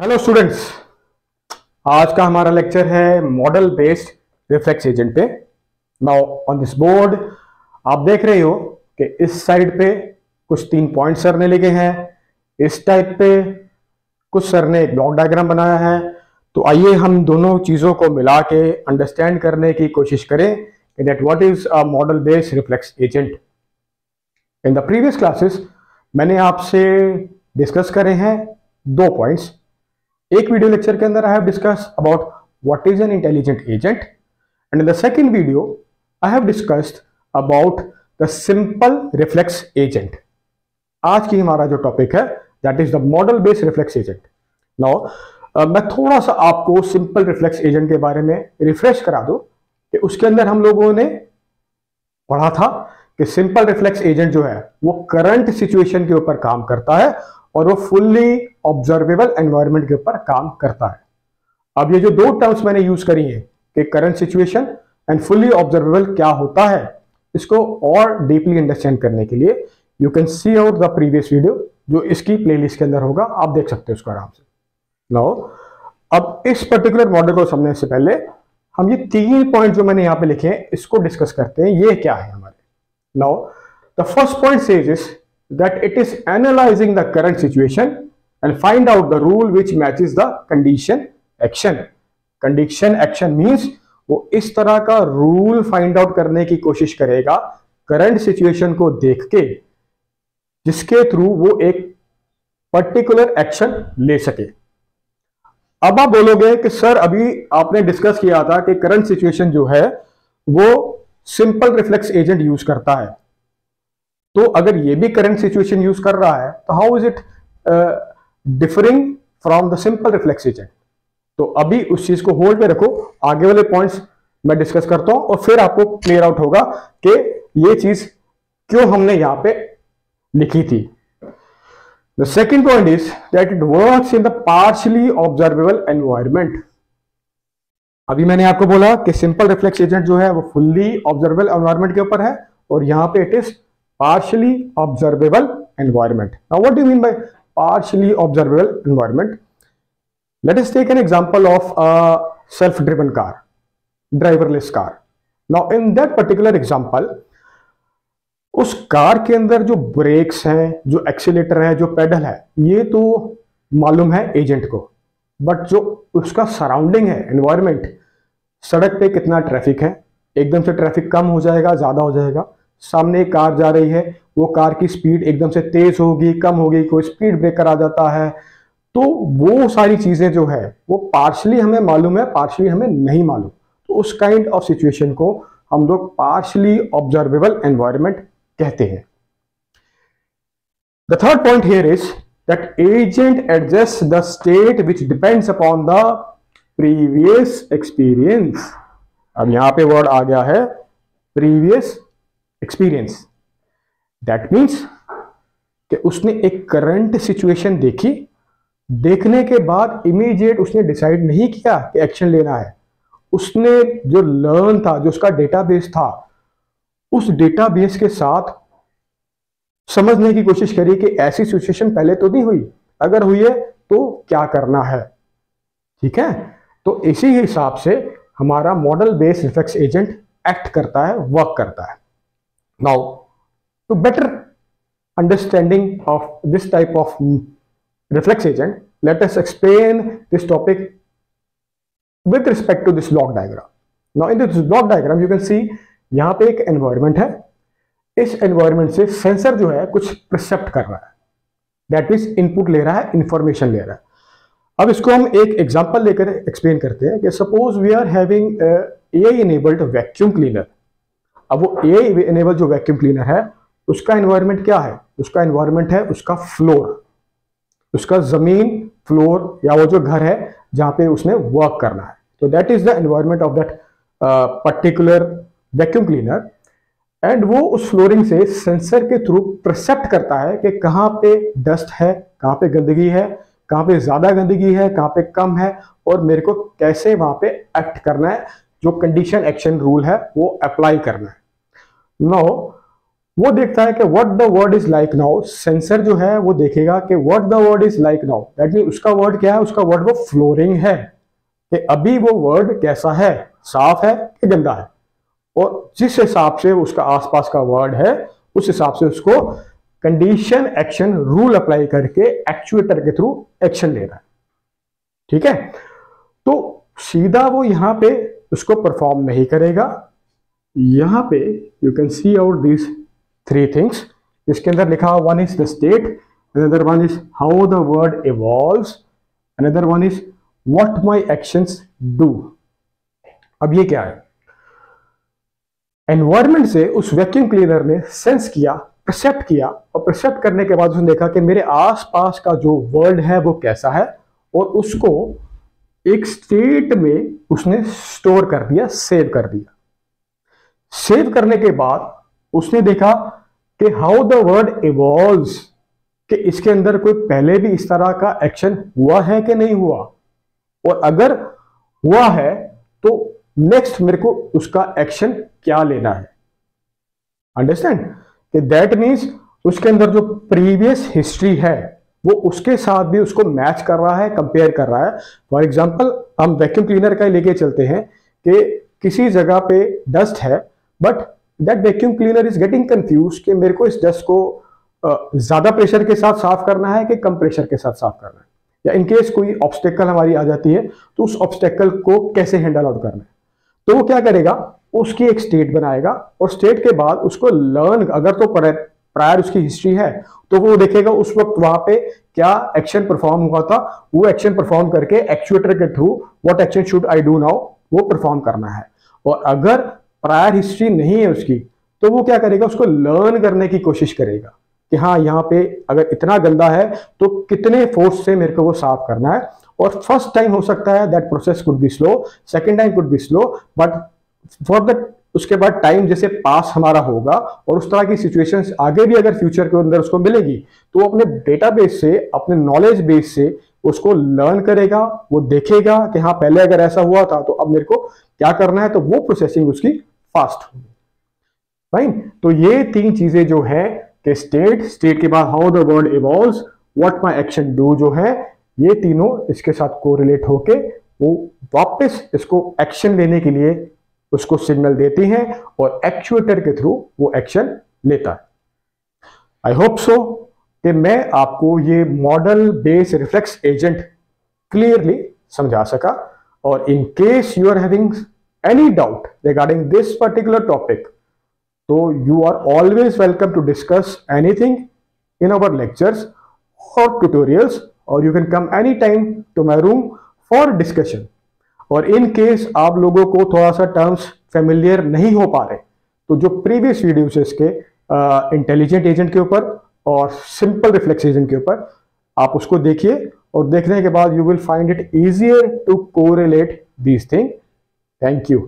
Hello students, आज का हमारा लेक्चर है मॉडल बेस्ड रिफ्लेक्स एजेंट पे। नाउ ऑन दिस बोर्ड आप देख रहे हो कि इस साइड पे कुछ 3 पॉइंट सर ने लिखे हैं, इस टाइप पे कुछ सर ने एक ब्लॉक डायग्राम बनाया है। तो आइए हम दोनों चीजों को मिला के अंडरस्टैंड करने की कोशिश करें कि that what is a model based reflex agent. In the previous classes मैंने आपसे डिस्कस करे हैं 2 पॉइंट्स। एक वीडियो लेक्चर के अंदर I have discuss about what is an intelligent agent and in the second video I have discussed about the simple reflex agent. आज की हमारा जो टॉपिक है that is the model based reflex agent. Now मैं थोड़ा सा आपको simple reflex agent के बारे में रिफ्रेश करा दूं कि उसके अंदर हम लोगों ने पढ़ा था कि सिंपल रिफ्लेक्स एजेंट जो है वो करंट सिचुएशन के ऊपर काम करता है और वो फुल्ली ऑब्जर्वेबल एनवायरनमेंट के ऊपर काम करता है। अब ये जो 2 टर्म्स मैंने यूज करी हैं कि current situation and fully observable क्या होता है, इसको और डीपली अंडरस्टैंड करने के लिए you can see out the previous video जो इसकी प्लेलिस्ट के अंदर होगा, आप देख सकते हो उसको आराम से। नाउ अब इस पर्टिकुलर मॉडल को समझने से पहले हम ये 3 पॉइंट जो मैंने यहां पे लिखे हैं इसको डिस्कस करते हैं। ये क्या है हमारे। Now the first point says is that it is analyzing the current situation and find out the rule which matches the condition action. Condition action means वो इस तरह का रूल फाइंड आउट करने की कोशिश करेगा करंट सिचुएशन को देख के जिसके थ्रू वो एक पर्टिकुलर एक्शन ले सके। अब आप बोलोगे कि सर अभी आपने डिस्कस किया था कि करंट सिचुएशन जो है वो सिंपल रिफ्लेक्स एजेंट यूज करता है, तो अगर ये भी करंट सिचुएशन यूज कर रहा है तो how is it differing from the simple reflex agent. तो अभी उस चीज को होल्ड पे रखो, आगे वाले पॉइंट्स मैं डिस्कस करता हूं और फिर आपको क्लियर आउट होगा कि ये चीज क्यों हमने यहां पे लिखी थी। The second point is that it works in the partially observable environment. अभी मैंने आपको बोला कि सिंपल रिफ्लेक्स एजेंट जो है वो फुल्ली ऑब्जर्वेबल एनवायरमेंट के ऊपर है और यहां पे it is partially observable environment. Now what do you mean by partially observable environment? Let us take an example of a self-driven car, driverless car. Now in that particular example, उस car के अंदर जो breaks हैं, जो accelerator है, जो pedal है, ये तो मालूम है एजेंट को, बट जो उसका सराउंडिंग है, एनवायरमेंट, सड़क पे कितना ट्रैफिक है, एकदम से ट्रैफिक कम हो जाएगा, ज्यादा हो जाएगा, सामने एक कार जा रही है, वो कार की स्पीड एकदम से तेज होगी, कम होगी, कोई स्पीड ब्रेकर आ जाता है, तो वो सारी चीजें जो है वो पार्शली हमें मालूम है, पार्शली हमें नहीं मालूम। तो उस काइंड ऑफ सिचुएशन को हम लोग पार्शली ऑब्जर्वेबल एनवायरनमेंट कहते हैं। The third point here is that agent adjust the state which depends upon the previous experience. अब यहां पे वर्ड आ गया है प्रीवियस एक्सपीरियंस। दैट मीन्स कि उसने एक करंट सिचुएशन देखी, देखने के बाद इमीडिएट उसने डिसाइड नहीं किया कि एक्शन लेना है। उसने जो लर्न था, जो उसका डेटाबेस था, उस डेटाबेस के साथ समझने की कोशिश करी कि ऐसी सिचुएशन पहले तो नहीं हुई, अगर हुई है तो क्या करना है। ठीक है, तो इसी हिसाब से हमारा model based reflex agent act करता है, वर्क करता है। Now, to better understanding of this type of reflex agent, let us explain this topic with respect to this block diagram. Now, in this block diagram, you can see यहाँ पे एक environment है। इस environment से sensor जो है कुछ percept कर रहा है, that means input ले रहा है, information ले रहा है। अब इसको हम एक एग्जाम्पल लेकर एक्सप्लेन करते हैं कि suppose we are having AI enabled vacuum cleaner। अब वो AI इनेबल जो वैक्यूम क्लीनर है उसका एनवायरनमेंट क्या है? उसका एनवायरनमेंट है उसका फ्लोर, उसका जमीन, फ्लोर या वो जो घर है जहां पे उसने वर्क करना है। तो that is the environment of that particular vacuum cleaner. And वो उस फ्लोरिंग से सेंसर के थ्रू परसेप्ट करता है कि कहाँ पे डस्ट है, कहाँ पे गंदगी है, कहाँ पे ज्यादा गंदगी है, कहाँ पे कम है, और मेरे को कैसे वहां पे एक्ट करना है, जो कंडीशन एक्शन रूल है वो अप्लाई करना है। नो वो देखता है कि what the word is like now. Sensor जो है वो देखेगा कि what the word is like now, that mean उसका वर्ड क्या है, उसका वर्ड वो फ्लोरिंग है, कि अभी वो वर्ड कैसा है, साफ है कि गंदा है। और जिस हिसाब से उसका आसपास का वर्ड है उस हिसाब से उसको कंडीशन एक्शन रूल अप्लाई करके एक्चुएटर के थ्रू एक्शन लेना है। ठीक है, तो सीधा वो यहां पे उसको परफॉर्म नहीं करेगा। यहां पे you can see out this three things, इसके अंदर लिखा one is the state, another one is how the word evolves, another one is what my actions do. अब ये क्या है, एनवायरमेंट से उस वैक्यूम क्लीनर ने सेंस किया, परसेप्ट किया, और परसेप्ट करने के बाद उसने देखा कि मेरे आसपास का जो वर्ल्ड है वो कैसा है, और उसको एक स्टेट में उसने स्टोर कर दिया, सेव कर दिया। सेव करने के बाद उसने देखा कि हाउ द वर्ड इवॉल्व्स, कि इसके अंदर कोई पहले भी इस तरह का एक्शन हुआ है कि नहीं हुआ, और अगर हुआ है तो नेक्स्ट मेरे को उसका एक्शन क्या लेना है। अंडरस्टैंड, कि दैट मीन्स उसके अंदर जो प्रीवियस हिस्ट्री है वो उसके साथ भी उसको मैच कर रहा है, कंपेयर कर रहा है। फॉर एग्जांपल हम वैक्यूम क्लीनर का ही लेके चलते हैं कि किसी जगह पे डस्ट है, but that vacuum cleaner is getting confuse कि मेरे को इस डस्ट को ज्यादा प्रेशर के साथ साफ करना है कि कम प्रेशर के साथ साफ करना है, या इनकेस कोई ऑब्स्टेकल हमारी आ जाती है तो उस ऑब्स्टेकल को कैसे हैंडल आउट करना है। तो वो क्या करेगा, उसकी एक स्टेट बनाएगा, और स्टेट के बाद उसको लर्न, अगर तो प्रायर उसकी हिस्ट्री है तो वो देखेगा उस वक्त वहां पे क्या एक्शन परफॉर्म हुआ था, वो एक्शन परफॉर्म करके एक्चुएटर के through what action should I do now वो परफॉर्म करना है। और अगर प्रायर हिस्ट्री नहीं है उसकी तो वो क्या करेगा, उसको लर्न करने की कोशिश करेगा कि हाँ यहाँ पे अगर इतना गंदा है तो कितने फोर्स से मेरे को वो साफ करना है। और फर्स्ट टाइम हो सकता है that process could be slow, second time could be slow, but for the उसके बाद टाइम जैसे पास हमारा होगा और उस तरह की सिचुएशंस आगे भी अगर फ्यूचर के अंदर उसको मिलेगी तो वो अपने डेटाबेस से, अपने नॉलेज बेस से उसको लर्न करेगा, वो देखेगा कि हाँ पहले अगर ऐसा हुआ था तो अब मेरे को क्या करना है, तो वो प्रोसेसिंग उसकी फास्ट होगी। राइट, तो ये तीन चीजें जो है कि स्टेट के बाद how the word evolves, what my action do जो है, ये तीनों इसके साथ कोरिलेट होके वो वापस इसको एक्शन लेने के लिए उसको सिग्नल देती हैं और एक्चुएटर के थ्रू वो एक्शन लेता है। आई होप सो कि मैं आपको ये model based reflex agent clearly समझा सका, और in case you are having any doubt regarding this particular topic, तो you are always welcome to discuss anything in our lectures or tutorials, or you can come anytime to my room for discussion। और in case आप लोगों को थोड़ा सा terms familiar नहीं हो पा रहे तो जो प्रीवियस वीडियोस है इसके इंटेलिजेंट एजेंट के ऊपर और सिंपल रिफ्लेक्स एजेंट के ऊपर, आप उसको देखिए, और देखने के बाद you will find it easier to correlate these thing. Thank you.